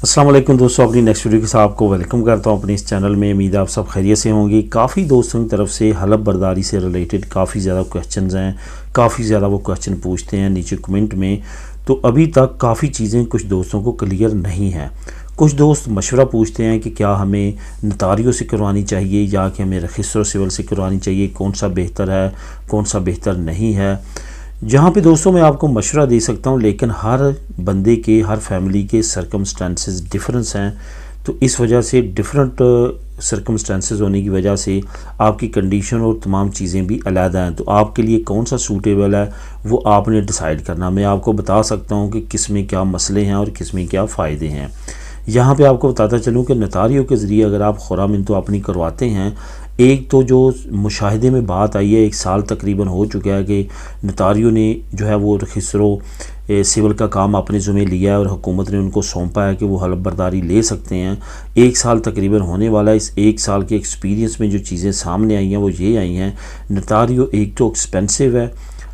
अस्सलाम वालेकुम दोस्तों, अपनी नेक्स्ट वीडियो के साथ आपको वेलकम करता हूं अपने इस चैनल में। उम्मीद है आप सब खैरियत से होंगे। काफ़ी दोस्तों की तरफ से हलफ बर्दारी से रिलेटेड काफ़ी ज़्यादा क्वेश्चंस हैं, काफ़ी ज़्यादा वो क्वेश्चन पूछते हैं नीचे कमेंट में। तो अभी तक काफ़ी चीज़ें कुछ दोस्तों को क्लियर नहीं है। कुछ दोस्त मशवरा पूछते हैं कि क्या हमें नतारियों से करवानी चाहिए या कि हमें रजिस्टर सिविल से करवानी चाहिए, कौन सा बेहतर है, कौन सा बेहतर नहीं है। जहाँ पे दोस्तों मैं आपको मशवरा दे सकता हूँ, लेकिन हर बंदे के, हर फैमिली के सर्कमस्टेंसेस डिफरेंस हैं। तो इस वजह से डिफरेंट सर्कमस्टेंसेस होने की वजह से आपकी कंडीशन और तमाम चीज़ें भी अलग हैं। तो आपके लिए कौन सा सूटेबल है वो आपने डिसाइड करना। मैं आपको बता सकता हूँ कि किस में क्या मसले हैं और किस में क्या फ़ायदे हैं। यहाँ पे आपको बताता चलूँ कि नतारियों के ज़रिए अगर आप खुरामिन तो अपनी करवाते हैं, एक तो जो मुशाहिदे में बात आई है, 1 साल तकरीबन हो चुका है कि नतारियों ने जो है वो रजिस्ट्रो सिविल का काम अपने ज़ुम्मे लिया है और हुकूमत ने उनको सौंपा है कि वो हलफ बर्दारी ले सकते हैं। 1 साल तकरीबन होने वाला है। इस 1 साल के एक्सपीरियंस में जो चीज़ें सामने आई हैं वो ये आई हैं, नतारियों एक तो एक्सपेंसिव है,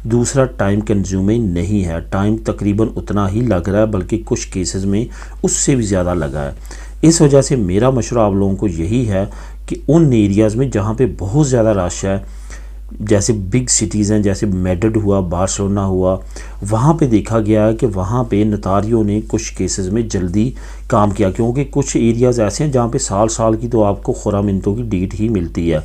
दूसरा टाइम कंज्यूमिंग नहीं है। टाइम तकरीबन उतना ही लग रहा है, बल्कि कुछ केसेस में उससे भी ज़्यादा लगा है। इस वजह से मेरा मशवरा आप लोगों को यही है कि उन एरियाज़ में जहाँ पे बहुत ज़्यादा रश है, जैसे बिग सिटीज़ हैं, जैसे मैड्रिड हुआ, बार्सिलोना हुआ, वहाँ पे देखा गया है कि वहाँ पे नतारियों ने कुछ केसेस में जल्दी काम किया, क्योंकि कुछ एरियाज़ ऐसे हैं जहाँ पे साल साल की तो आपको खुरामिनतों की डेट ही मिलती है।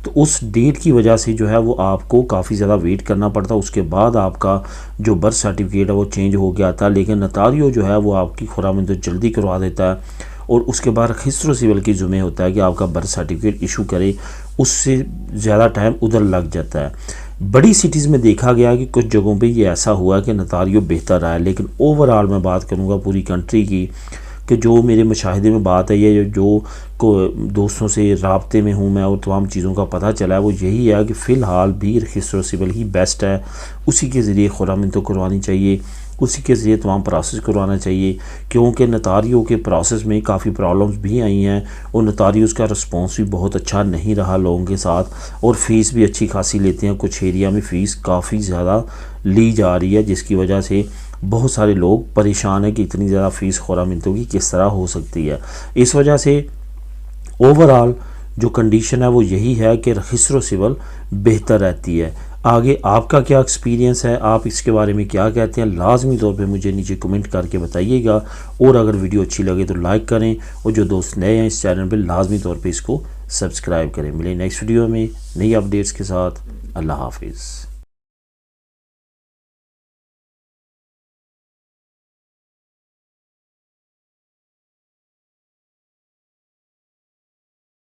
तो उस डेट की वजह से जो है वो आपको काफ़ी ज़्यादा वेट करना पड़ता। उसके बाद आपका जो बर्थ सर्टिफिकेट है वो चेंज हो गया था, लेकिन नतारियो जो है वो आपकी खुरामिनतो जल्दी करवा देता है और उसके बाद रजिस्टर सिविल की ज़िम्मे होता है कि आपका बर्थ सर्टिफिकेट इशू करे। उससे ज़्यादा टाइम उधर लग जाता है। बड़ी सिटीज़ में देखा गया कि कुछ जगहों पे ये ऐसा हुआ कि नतारियो बेहतर रहा है, लेकिन ओवरऑल मैं बात करूँगा पूरी कंट्री की, कि जो मेरे मुशाहिदे में बात है, ये जो को दोस्तों से राब्ते में हूँ मैं और तमाम चीज़ों का पता चला है, वो यही है कि फ़िलहाल भी रजिस्टर सिविल ही बेस्ट है। उसी के ज़रिए खुरामिनतो करवानी चाहिए, उसी के ज़रिए तमाम प्रोसेस करवाना चाहिए, क्योंकि नतारियों के प्रोसेस में काफ़ी प्रॉब्लम्स भी आई हैं और नतारियों का रिस्पॉन्स भी बहुत अच्छा नहीं रहा लोगों के साथ, और फ़ीस भी अच्छी खासी लेते हैं। कुछ एरिया में फ़ीस काफ़ी ज़्यादा ली जा रही है, जिसकी वजह से बहुत सारे लोग परेशान हैं कि इतनी ज़्यादा फ़ीस खुरामिनतों की किस तरह हो सकती है। इस वजह से ओवरऑल जो कंडीशन है वो यही है कि रजिस्टर सिविल बेहतर रहती है। आगे आपका क्या एक्सपीरियंस है, आप इसके बारे में क्या कहते हैं, लाजमी तौर पे मुझे नीचे कमेंट करके बताइएगा। और अगर वीडियो अच्छी लगे तो लाइक करें, और जो दोस्त नए हैं इस चैनल पे लाजमी तौर पे इसको सब्सक्राइब करें। मिले नेक्स्ट वीडियो में नई अपडेट्स के साथ। अल्लाह हाफिज़।